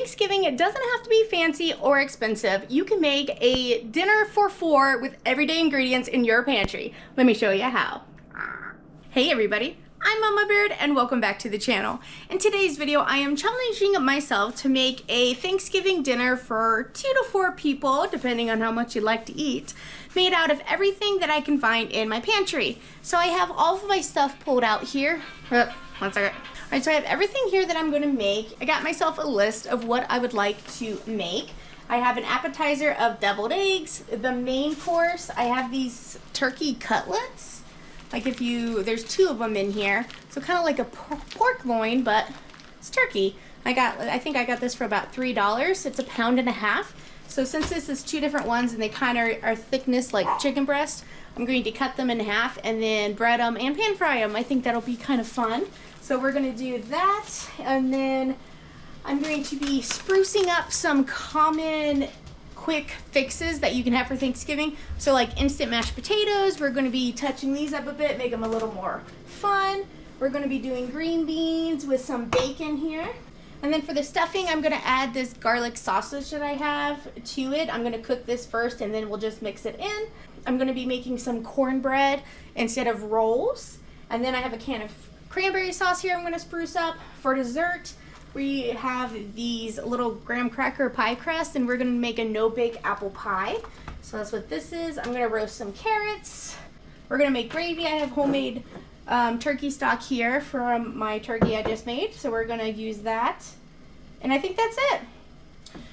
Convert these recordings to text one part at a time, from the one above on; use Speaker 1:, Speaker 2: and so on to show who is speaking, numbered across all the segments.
Speaker 1: Thanksgiving, it doesn't have to be fancy or expensive. You can make a dinner for 4 with everyday ingredients in your pantry. Let me show you how. Hey everybody, I'm Mama Beard and welcome back to the channel. In today's video, I am challenging myself to make a Thanksgiving dinner for 2 to 4 people, depending on how much you like to eat, made out of everything that I can find in my pantry. So I have all of my stuff pulled out here. One second. All right, so I have everything here that I'm going to make. I got myself a list of what I would like to make. I have an appetizer of deviled eggs. The main course, I have these turkey cutlets. Like there's 2 of them in here. So kind of like a pork loin, but it's turkey. I think I got this for about $3. It's a £1.5 pounds. So since this is 2 different ones and they kind of are thickness like chicken breast, I'm going to cut them in half and then bread them and pan fry them. I think that'll be kind of fun. So we're going to do that, and then I'm going to be sprucing up some common quick fixes that you can have for Thanksgiving. So like instant mashed potatoes, we're going to be touching these up a bit, make them a little more fun. We're going to be doing green beans with some bacon here. And then for the stuffing, I'm going to add this garlic sausage that I have to it. I'm going to cook this first and then we'll just mix it in. I'm going to be making some cornbread instead of rolls. And then I have a can of cranberry sauce here I'm going to spruce up. For dessert, we have these little graham cracker pie crust, and we're going to make a no-bake apple pie. So that's what this is. I'm going to roast some carrots. We're going to make gravy. I have homemade turkey stock here from my turkey I just made, so we're going to use that. And I think that's it.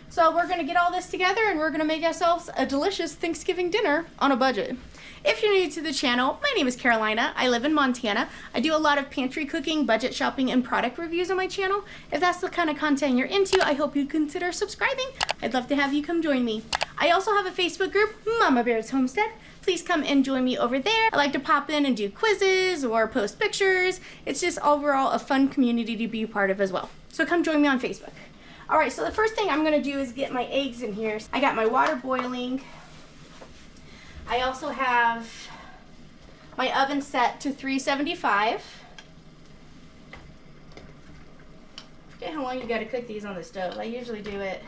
Speaker 1: So we're going to get all this together and we're going to make ourselves a delicious Thanksgiving dinner on a budget. If you're new to the channel, my name is Carolina. I live in Montana. I do a lot of pantry cooking, budget shopping, and product reviews on my channel. If that's the kind of content you're into, I hope you'd consider subscribing. I'd love to have you come join me. I also have a Facebook group, Mama Bear's Homestead. Please come and join me over there. I like to pop in and do quizzes or post pictures. It's just overall a fun community to be a part of as well. So come join me on Facebook. All right, so the first thing I'm gonna do is get my eggs in here. I got my water boiling. I also have my oven set to 375. Forget how long you gotta cook these on the stove. I usually do it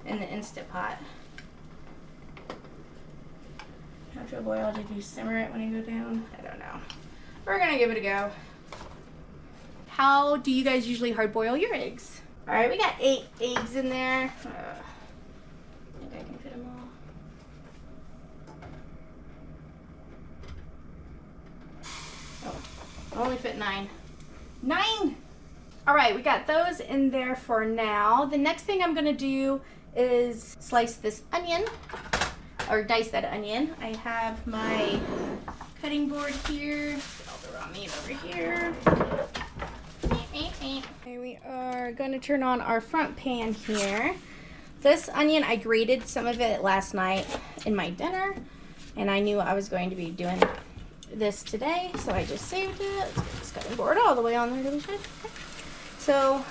Speaker 1: in the Instant Pot. How much oil did you simmer it when you go down? I don't know. We're gonna give it a go. How do you guys usually hard boil your eggs? All right, we got 8 eggs in there. I think I can fit them all. Oh, only fit 9. 9! All right, we got those in there for now. The next thing I'm gonna do is slice this onion, or dice that onion. I have my cutting board here. Get all the raw meat over here. Okay, we are going to turn on our front pan here. This onion, I grated some of it last night in my dinner, and I knew I was going to be doing this today, so I just saved it. Let's get this cutting board all the way on there. Okay. So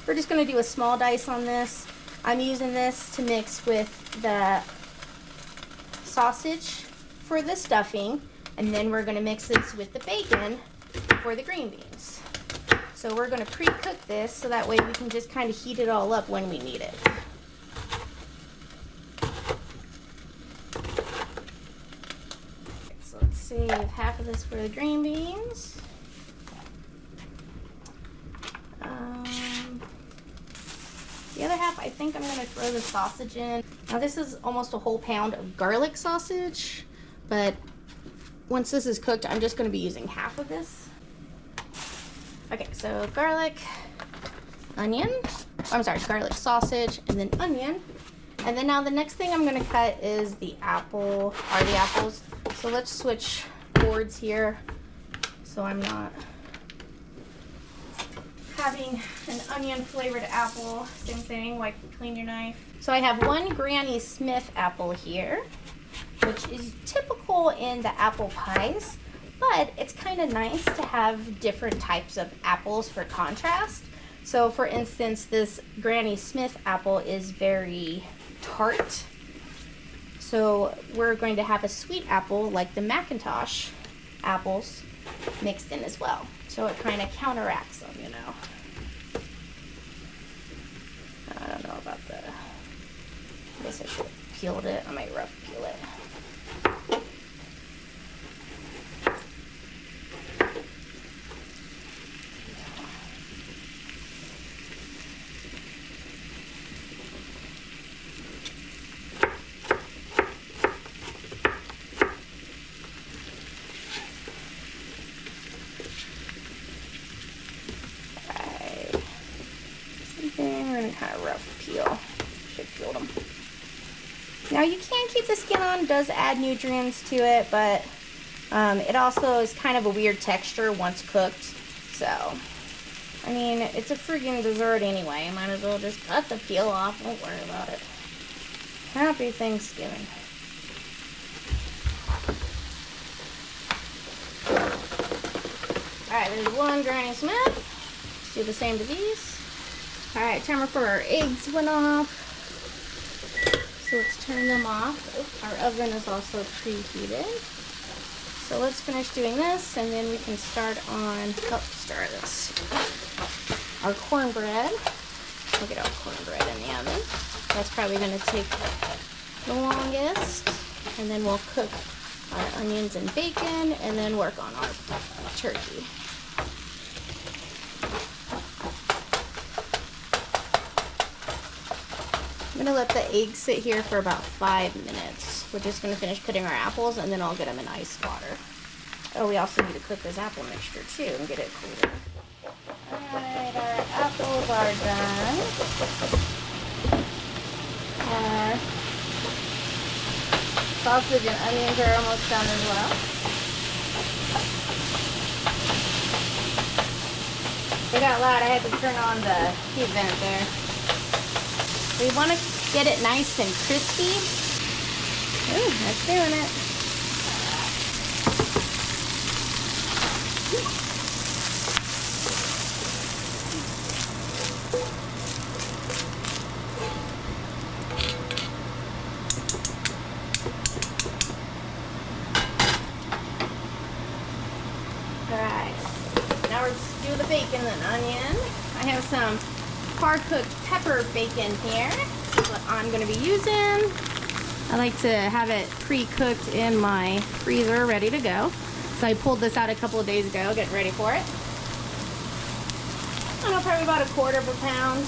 Speaker 1: we're just going to do a small dice on this. I'm using this to mix with the sausage for the stuffing, and then we're going to mix this with the bacon for the green beans. So we're going to pre-cook this so that way we can just kind of heat it all up when we need it. So let's save half of this for the green beans. The other half, I think I'm going to throw the sausage in. Now this is almost a whole pound of garlic sausage, but once this is cooked, I'm just going to be using half of this. Okay, so garlic, onion, garlic sausage, and then onion. And then now the next thing I'm gonna cut is the apples. So let's switch boards here so I'm not having an onion flavored apple. Same thing, like clean your knife. So I have one Granny Smith apple here, which is typical in the apple pies. But it's kind of nice to have different types of apples for contrast. So for instance, this Granny Smith apple is very tart. So we're going to have a sweet apple like the Macintosh apples mixed in as well. So it kind of counteracts them, you know. peeled it. I might rough peel it. We're gonna kind of rough peel. Should peel them. Now you can keep the skin on, it does add nutrients to it, but it also is kind of a weird texture once cooked. So, I mean, it's a freaking dessert anyway. Might as well just cut the peel off. Don't worry about it. Happy Thanksgiving. Alright, there's one Granny Smith. Let's do the same to these. Alright, timer for our eggs went off. So let's turn them off. Our oven is also preheated. So let's finish doing this and then we can start on, our cornbread. We'll get our cornbread in the oven. That's probably going to take the longest. And then we'll cook our onions and bacon and then work on our turkey. I'm going to let the eggs sit here for about 5 minutes. We're just going to finish cutting our apples and then I'll get them in ice water. Oh, we also need to cook this apple mixture too and get it cooler. Alright, our apples are done. Our sausage and onions are almost done as well. It got loud, I had to turn on the heat vent there. We want to get it nice and crispy. Ooh, that's doing it. Alright, now we're just do the bacon and onion. I have some hard-cooked pepper bacon here. This is what I'm going to be using. I like to have it pre-cooked in my freezer, ready to go. So I pulled this out a couple of days ago, getting ready for it. I don't know, probably about 1/4 pound.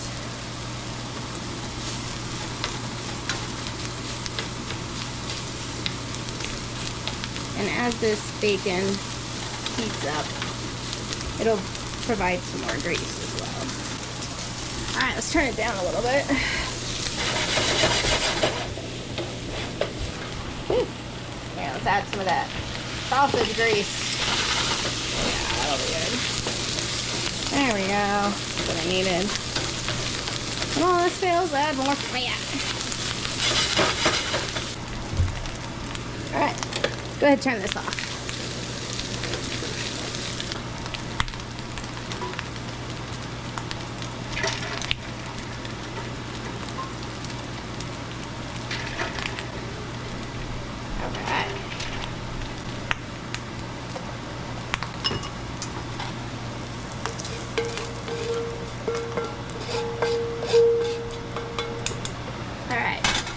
Speaker 1: And as this bacon heats up, it'll provide some more grease as well. Alright, let's turn it down a little bit. Yeah, let's add some of that sausage grease. Yeah, that'll be good. There we go. That's what I needed. When all this fails, add more fat. Alright, go ahead and turn this off.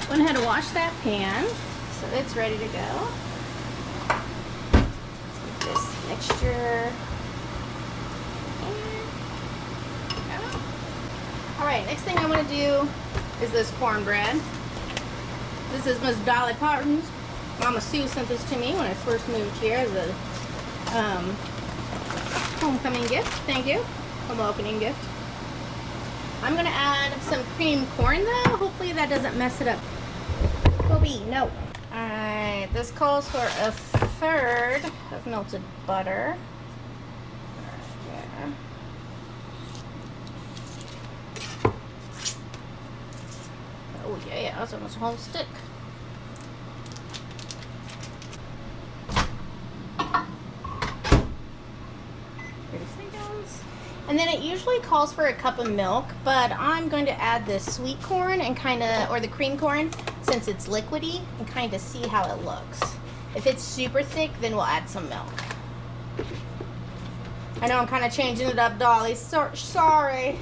Speaker 1: Went ahead and washed that pan, so it's ready to go. Let's get this mixture. Alright, next thing I want to do is this cornbread. This is Miss Dolly Parton's. Mama Sue sent this to me when I first moved here as a homecoming gift. Thank you. Home opening gift. I'm going to add some cream corn though. Hopefully that doesn't mess it up. Kobe, no. Alright, this calls for 1/3 of melted butter. Yeah. Oh yeah, that's almost a whole stick. And then it usually calls for a cup of milk, but I'm going to add the sweet corn and or the cream corn, since it's liquidy, and kind of see how it looks. If it's super thick, then we'll add some milk. I know I'm kind of changing it up, Dolly. Sorry.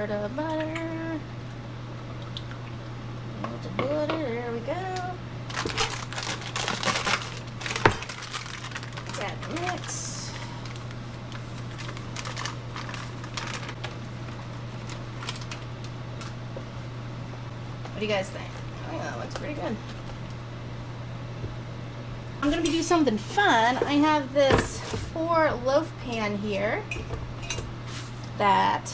Speaker 1: squirt of butter. There we go. Add the mix. What do you guys think? Oh, yeah, that looks pretty good. I'm gonna be doing something fun. I have this 4 loaf pan here that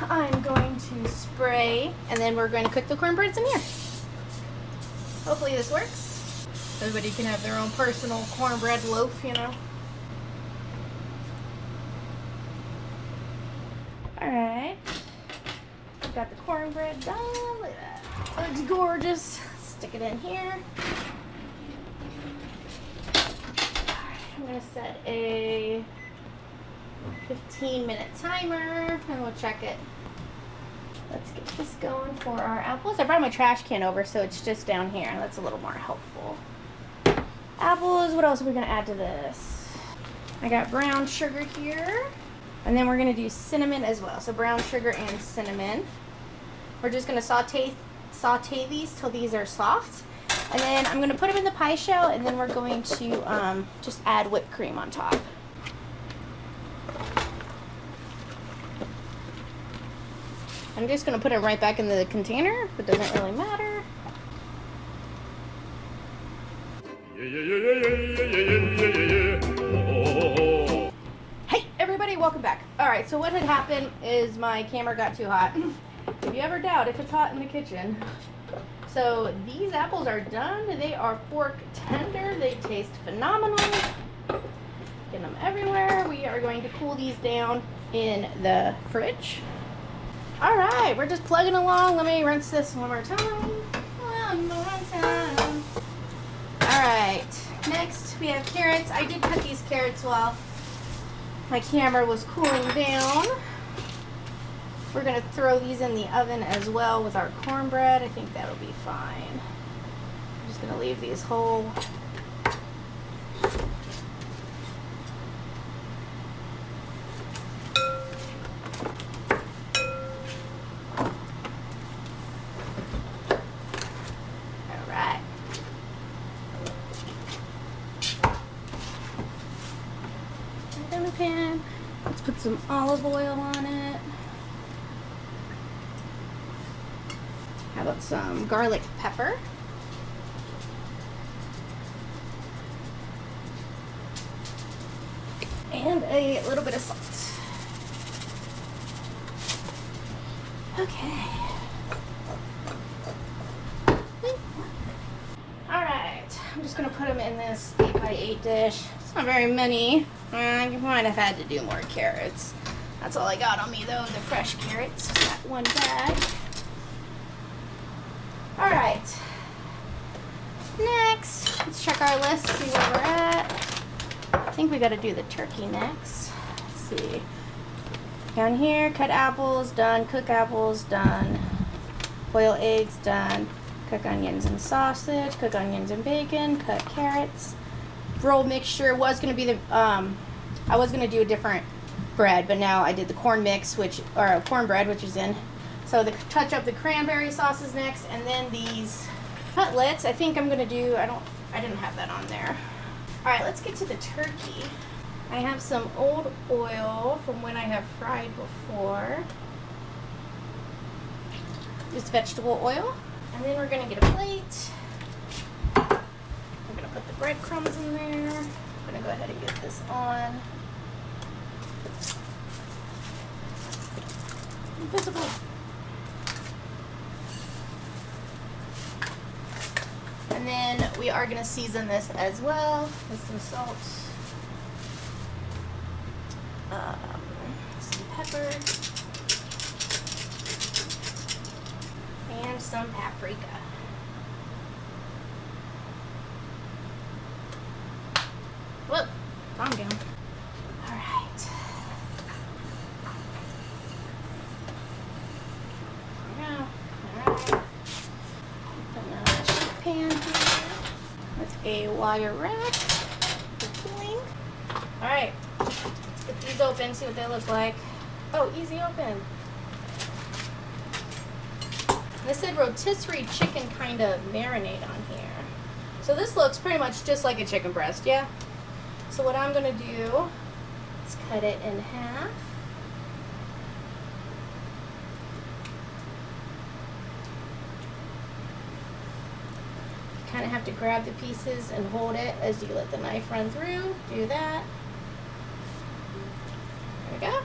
Speaker 1: I'm going to spray, and then we're going to cook the cornbreads in here. Hopefully this works. Everybody can have their own personal cornbread loaf, you know. Alright. I've got the cornbread done. Look at that. Looks gorgeous. Stick it in here. I'm going to set a 15-minute timer and we'll check it. Let's get this going for our apples. I brought my trash can over, so it's just down here. That's a little more helpful. Apples, what else are we going to add to this? I got brown sugar here. And then we're going to do cinnamon as well. So brown sugar and cinnamon. We're just going to saute these till these are soft. And then I'm going to put them in the pie shell, and then we're going to just add whipped cream on top. I'm just going to put it right back in the container. It doesn't really matter. Hey everybody, welcome back. Alright, so what had happened is my camera got too hot. If you ever doubt if it's hot in the kitchen. So these apples are done. They are fork tender. They taste phenomenal. Getting them everywhere. We are going to cool these down in the fridge. Alright, we're just plugging along. Let me rinse this one more time. One more time. Alright, next we have carrots. I did cut these carrots while my camera was cooling down. We're going to throw these in the oven as well with our cornbread. I think that'll be fine. I'm just going to leave these whole. Alright. Put it in the pan. Let's put some olive oil on it. How about some garlic pepper? And a little bit of salt. Okay. Alright, I'm just going to put them in this 8x8 dish. It's not very many. I might have had to do more carrots. That's all I got on me though, the fresh carrots. Got one bag. Alright, next, let's check our list, see where we're at. I think we got to do the turkey next. Let's see. Down here, cut apples, done. Cook apples, done. Boil eggs, done. Cook onions and sausage. Cook onions and bacon. Cut carrots. Roll mixture was going to be the, I was going to do a different bread, but now I did the corn mix, or cornbread, which is in. So the touch up the cranberry sauce is next, and then these cutlets. I think I'm gonna do. I didn't have that on there. All right, let's get to the turkey. I have some old oil from when I have fried before. Just vegetable oil, and then we're gonna get a plate. I'm gonna put the breadcrumbs in there. I'm gonna go ahead and get this on. Invisible. And then we are going to season this as well with some salt, some pepper, and some paprika. Whoa, calm down. All right. Pan here with a wire rack for cooling. Alright, let's get these open, see what they look like. Oh, easy open. This said rotisserie chicken kind of marinade on here. So this looks pretty much just like a chicken breast, yeah? So what I'm gonna do is cut it in half. You kind of have to grab the pieces and hold it as you let the knife run through. Do that. There we go.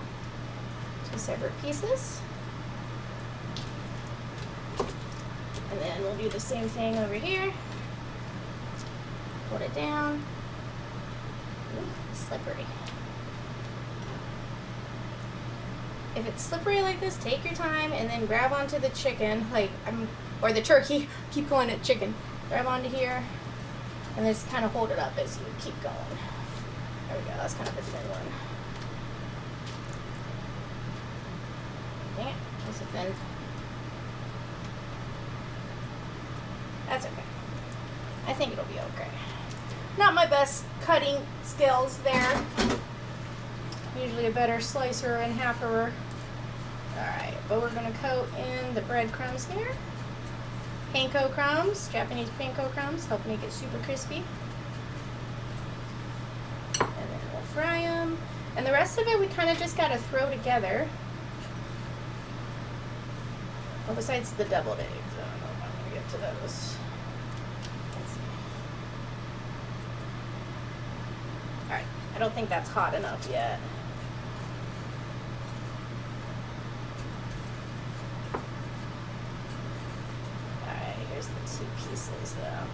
Speaker 1: Two separate pieces. And then we'll do the same thing over here. Hold it down. Ooh, slippery. If it's slippery like this, take your time and then grab onto the chicken, or the turkey. Keep calling it chicken. Grab onto here and just kind of hold it up as you keep going. There we go. That's kind of a thin one. Dang it. That's a thin. That's okay. I think it'll be okay. Not my best cutting skills there. Usually a better slicer and halfer. Alright, but we're going to coat in the breadcrumbs here. Panko crumbs, Japanese panko crumbs, help make it super crispy. And then we'll fry them. And the rest of it we kind of just got to throw together. Well, besides the deviled eggs, I don't know if I'm going to get to those. Let's see. Alright, I don't think that's hot enough yet. Alright, here's the two pieces though.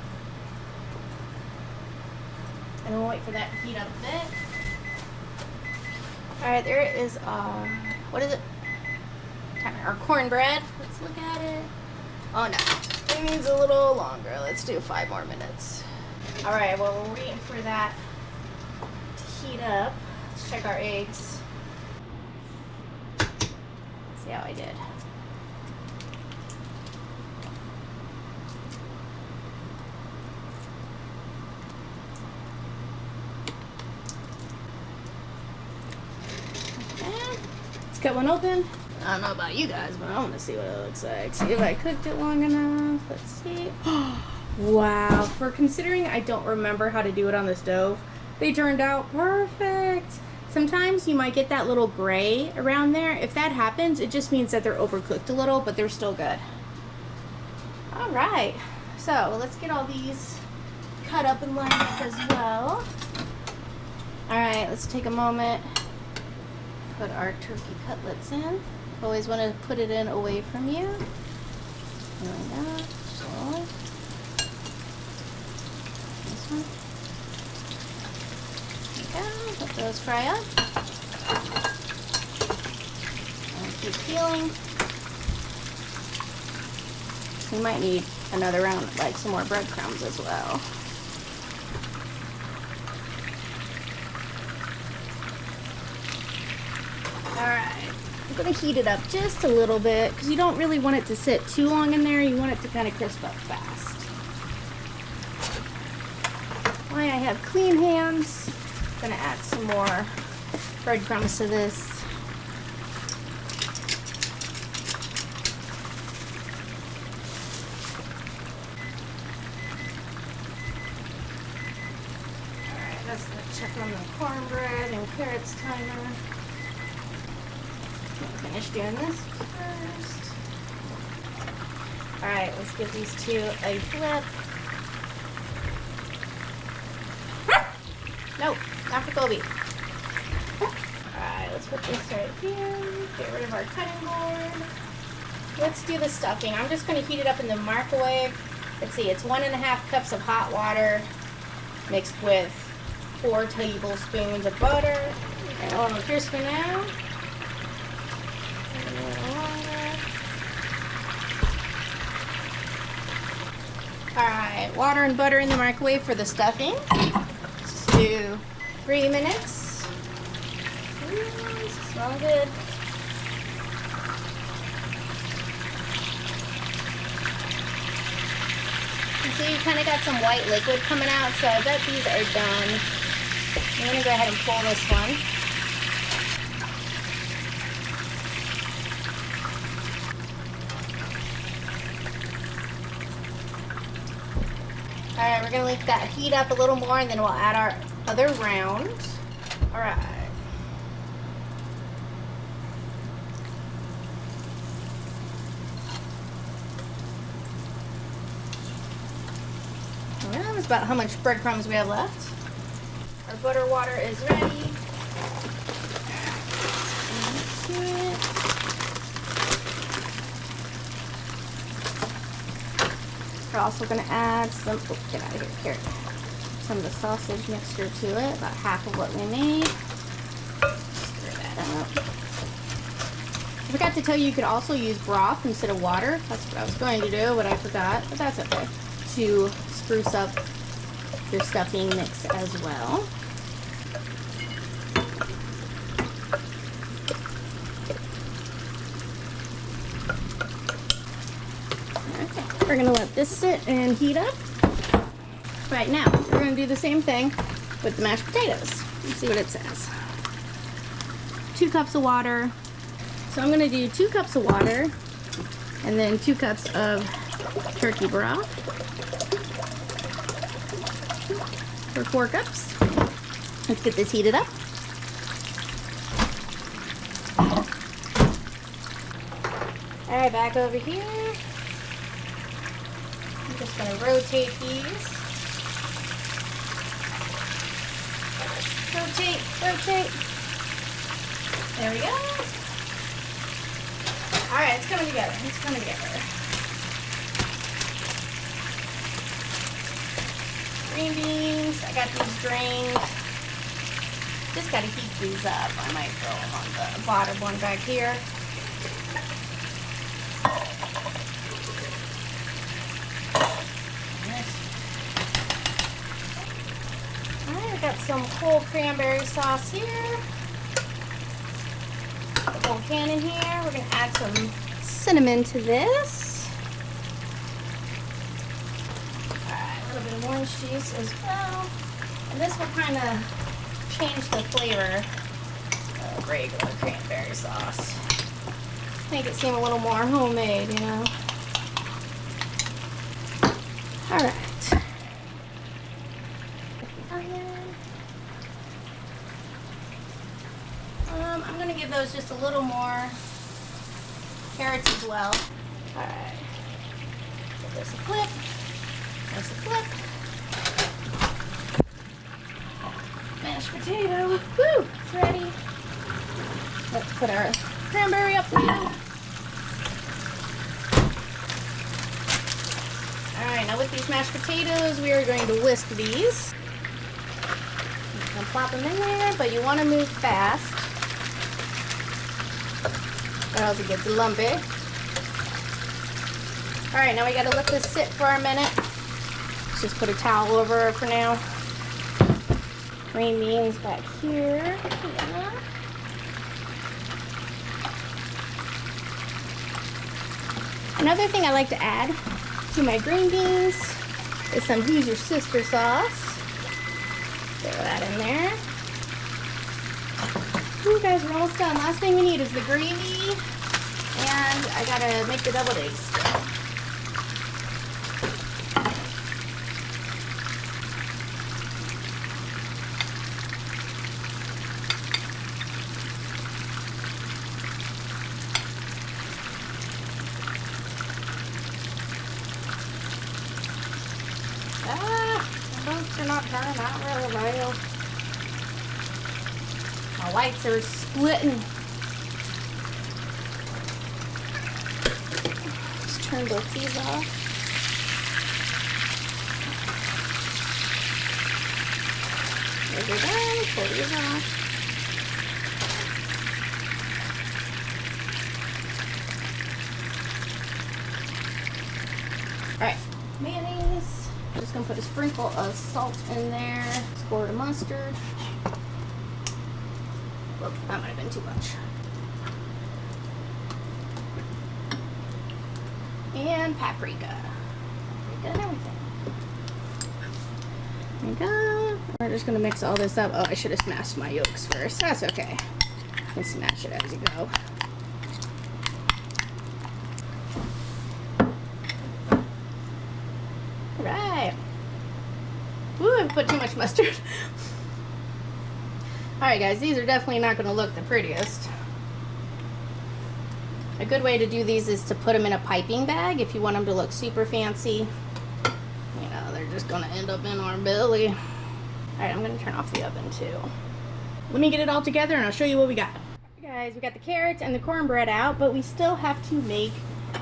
Speaker 1: And we'll wait for that to heat up a bit. Alright, there is what is it? Our cornbread. Let's look at it. Oh no, it needs a little longer. Let's do 5 more minutes. All right, well, we're waiting for that to heat up. Let's check our eggs. See how I did. Okay. Let's cut one open. I don't know about you guys, but I want to see what it looks like. See if I cooked it long enough. Let's see. Wow. For considering I don't remember how to do it on the stove, they turned out perfect. Sometimes you might get that little gray around there. If that happens, it just means that they're overcooked a little, but they're still good. All right. So let's get all these cut up and lined up as well. All right. Let's take a moment. Put our turkey cutlets in. Always want to put it in away from you. There we go. So, this one. There we go. Let those fry up. And keep peeling. We might need another round, like some more breadcrumbs as well. Alright. I'm going to heat it up just a little bit because you don't really want it to sit too long in there. You want it to kind of crisp up fast. Why I have clean hands, I'm going to add some more breadcrumbs to this. Alright, let's check on the cornbread and carrots timer. Finish doing this first. Alright, let's give these two a flip. No, not for Kobe. Alright, let's put this right here. Get rid of our cutting board. Let's do the stuffing. I'm just going to heat it up in the microwave. Let's see, it's 1.5 cups of hot water mixed with 4 tablespoons of butter. And a little crispy now. Alright, water and butter in the microwave for the stuffing. Just do 3 minutes. Ooh, smells good. You see, you kind of got some white liquid coming out, so I bet these are done. I'm going to go ahead and pull this one. Alright, we're gonna let that heat up a little more and then we'll add our other round. Alright. Well, that's about how much breadcrumbs we have left. Our butter water is ready. We're also going to add some, oh, get out of here, some of the sausage mixture to it, about half of what we made. Stir that up. I forgot to tell you, you could also use broth instead of water. That's what I was going to do, but I forgot, but that's okay. To spruce up your stuffing mix as well. We're gonna let this sit and heat up. Right now, we're gonna do the same thing with the mashed potatoes. Let's see what it says. 2 cups of water. So I'm gonna do 2 cups of water and then 2 cups of turkey broth for 4 cups. Let's get this heated up. All right, back over here. I'm just going to rotate these. Rotate, rotate. There we go. Alright, it's coming together. It's coming together. Green beans. I got these drained. Just got to heat these up. I might throw them on the bottom one back here. Got some whole cranberry sauce here. A whole can in here. We're going to add some cinnamon to this. Alright, a little bit of orange juice as well. And this will kind of change the flavor of regular cranberry sauce. Make it seem a little more homemade, you know. Alright. I'm going to give those just a little more carrots as well. Alright. Give this a clip. This a clip. Mashed potato. Woo! It's ready. Let's put our cranberry up now. Alright, now with these mashed potatoes, we are going to whisk these. You can plop them in there, but you want to move fast, or else it gets lumpy. Alright, now we gotta let this sit for a minute. Let's just put a towel over it for now. Green beans back here. Yeah. Another thing I like to add to my green beans is some Who's Your Sister sauce. Throw that in there. Ooh, guys, we're almost done. Last thing we need is the gravy, and I gotta make the deviled eggs still. They're not turning out really well. My whites are splitting. Just turn both these off. There we go. Pull these off. Alright, mayonnaise. I'm just going to put a sprinkle of salt in there, a squirt of mustard. Whoop, that might have been too much. And paprika. Paprika and everything. There we go. We're just going to mix all this up. Oh, I should have smashed my yolks first. That's okay. You can smash it as you go. Ooh, I put too much mustard. Alright guys, these are definitely not going to look the prettiest. A good way to do these is to put them in a piping bag if you want them to look super fancy. You know, they're just going to end up in our belly. Alright, I'm going to turn off the oven too. Let me get it all together and I'll show you what we got. Guys, we got the carrots and the cornbread out, but we still have to make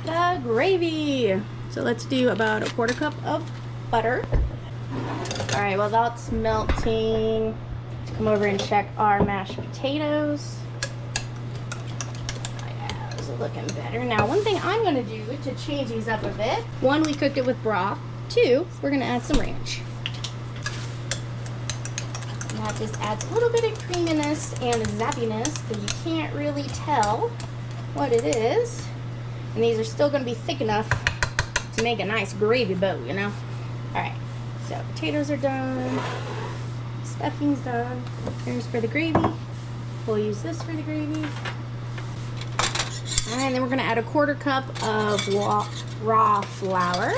Speaker 1: the gravy. So let's do about a 1/4 cup of butter. Alright, while that's melting, let's come over and check our mashed potatoes. Looking better. Now, one thing I'm going to do to change these up a bit, one, we cooked it with broth. Two, we're going to add some ranch. And that just adds a little bit of creaminess and zappiness that you can't really tell what it is. And these are still going to be thick enough to make a nice gravy boat, you know? Alright, so potatoes are done. Stuffing's done. Here's for the gravy. We'll use this for the gravy. And then we're going to add a 1/4 cup of raw flour,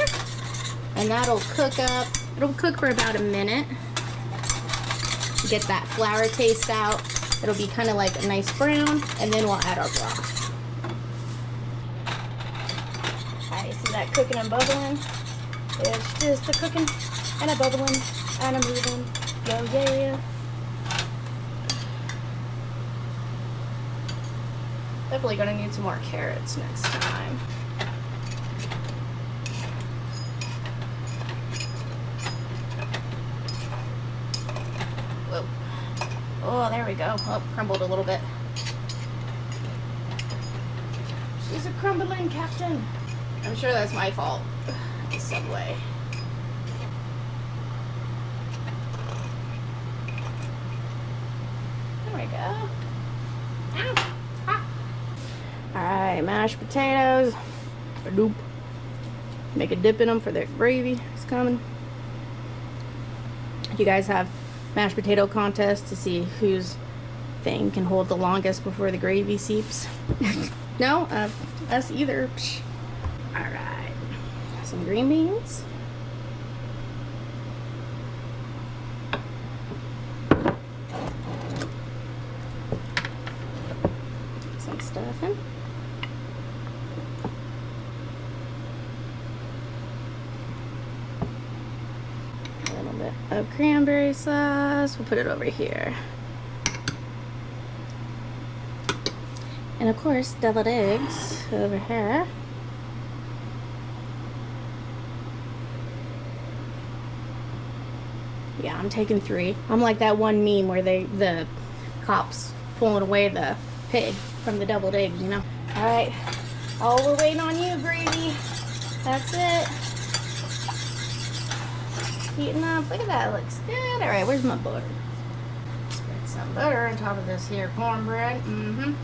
Speaker 1: and that'll cook up. It'll cook for about a minute to get that flour taste out. It'll be kind of like a nice brown, and then we'll add our broth. Alright, see that cooking and bubbling? It's just a cooking and a bubbling and a moving. Yo, yeah. Definitely gonna need some more carrots next time. Whoa. Oh, there we go. Oh, crumbled a little bit. She's a crumbling captain. I'm sure that's my fault in some way. There we go. Ow. Alright, mashed potatoes. Doop. Make a dip in them for the gravy. It's coming. You guys have mashed potato contest to see whose thing can hold the longest before the gravy seeps? No? Us either. Alright. Some green beans. Some stuffing. Of cranberry sauce. We'll put it over here. And of course, deviled eggs over here. Yeah, I'm taking 3. I'm like that one meme where the cops pulling away the pig from the deviled eggs, you know. Alright. Oh, we're waiting on you, gravy. That's it. Heating up. Look at that. Looks good. Alright, where's my butter? Spread some butter on top of this here cornbread. I'll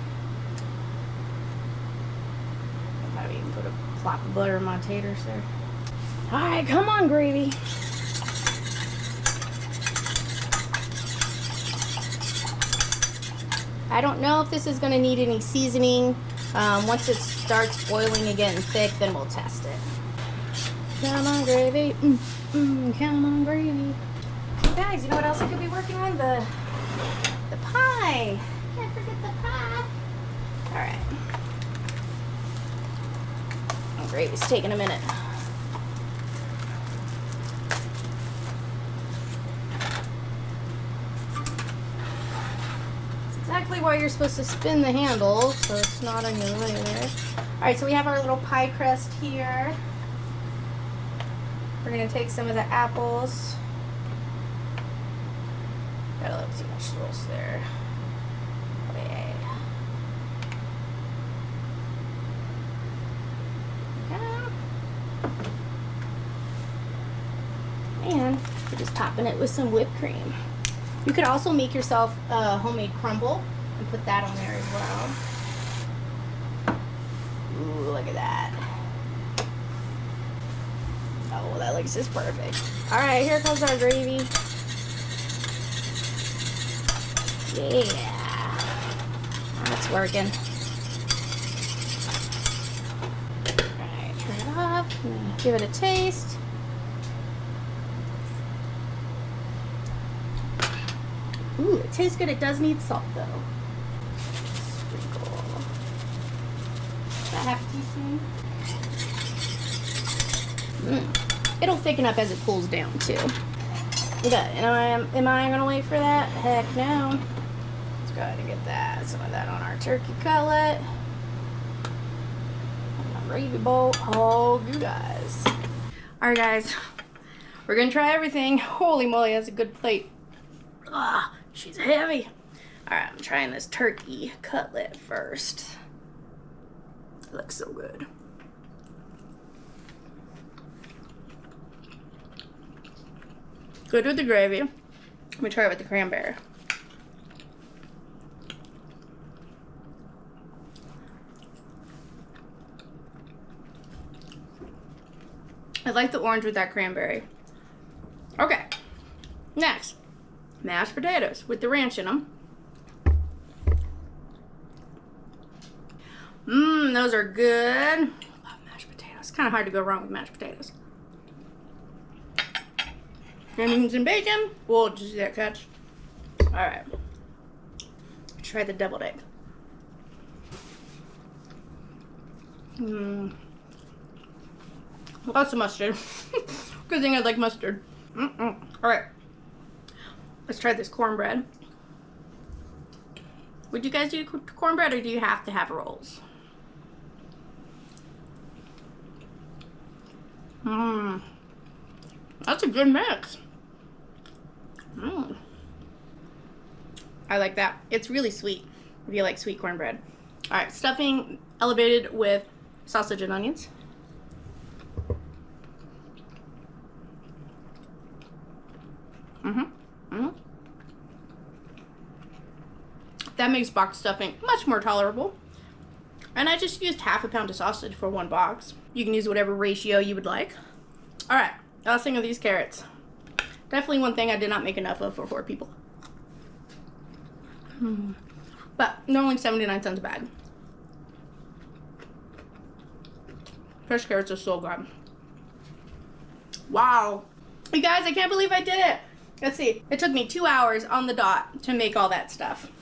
Speaker 1: probably even put a plop of butter in my taters there. Alright, come on, gravy. I don't know if this is going to need any seasoning. Once it starts boiling and getting thick, then we'll test it. Come on, gravy. Come on, gravy. Hey guys, you know what else I could be working on? The pie. Can't forget the pie. Alright. Oh, gravy's taking a minute. That's exactly why you're supposed to spin the handle, so it's not on your way there. Alright, so we have our little pie crust here. We're going to take some of the apples. Got a little too much sauce there. Okay. And we're just topping it with some whipped cream. You could also make yourself a homemade crumble and put that on there as well. Ooh, look at that. Oh, that looks just perfect. Alright, here comes our gravy. Yeah. That's working. Alright, turn it off. Give it a taste. Ooh, it tastes good. It does need salt though. Sprinkle. About half a teaspoon. It'll thicken up as it cools down too. Okay, am I gonna wait for that? Heck no. Let's go ahead and get that. Some of that on our turkey cutlet. My gravy bowl. Oh, you guys. All right, guys. We're gonna try everything. Holy moly, that's a good plate. Ah, she's heavy. All right, I'm trying this turkey cutlet first. It looks so good. Good with the gravy. Let me try it with the cranberry. I like the orange with that cranberry. Okay, next, mashed potatoes with the ranch in them. Those are good. Love mashed potatoes. It's kind of hard to go wrong with mashed potatoes. Onions and bacon. Whoa, did you see that catch? All right. Try the deviled egg. Lots of mustard. Good thing I like mustard. All right. Let's try this cornbread. Would you guys do cornbread, or do you have to have rolls? That's a good mix. I like that. It's really sweet if you like sweet cornbread. All right, stuffing elevated with sausage and onions. That makes box stuffing much more tolerable. And I just used half a pound of sausage for one box. You can use whatever ratio you would like. All right, last thing of these carrots. Definitely one thing I did not make enough of for 4 people. But they're only 79 cents a bag. Fresh carrots are so good. Wow. You guys, I can't believe I did it. Let's see. It took me 2 hours on the dot to make all that stuff.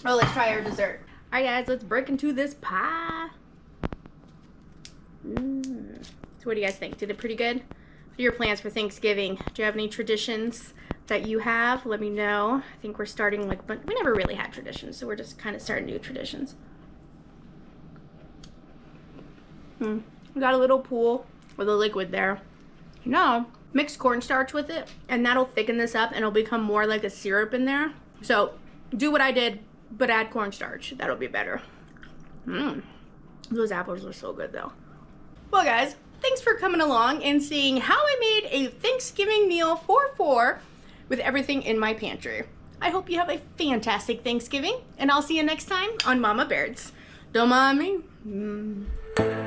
Speaker 1: Oh, let's try our dessert. All right, guys, let's break into this pie. So what do you guys think? Did it pretty good? What are your plans for Thanksgiving? Do you have any traditions that you have? Let me know. I think we're starting but we never really had traditions, so we're just kind of starting new traditions. We got a little pool with a liquid there. Mix cornstarch with it, and that'll thicken this up, and it'll become more like a syrup in there. So do what I did, but add cornstarch. That'll be better. Those apples are so good though. Well, guys, thanks for coming along and seeing how I made a Thanksgiving meal for 4 with everything in my pantry. I hope you have a fantastic Thanksgiving, and I'll see you next time on Mama Baird's. Don't mind me.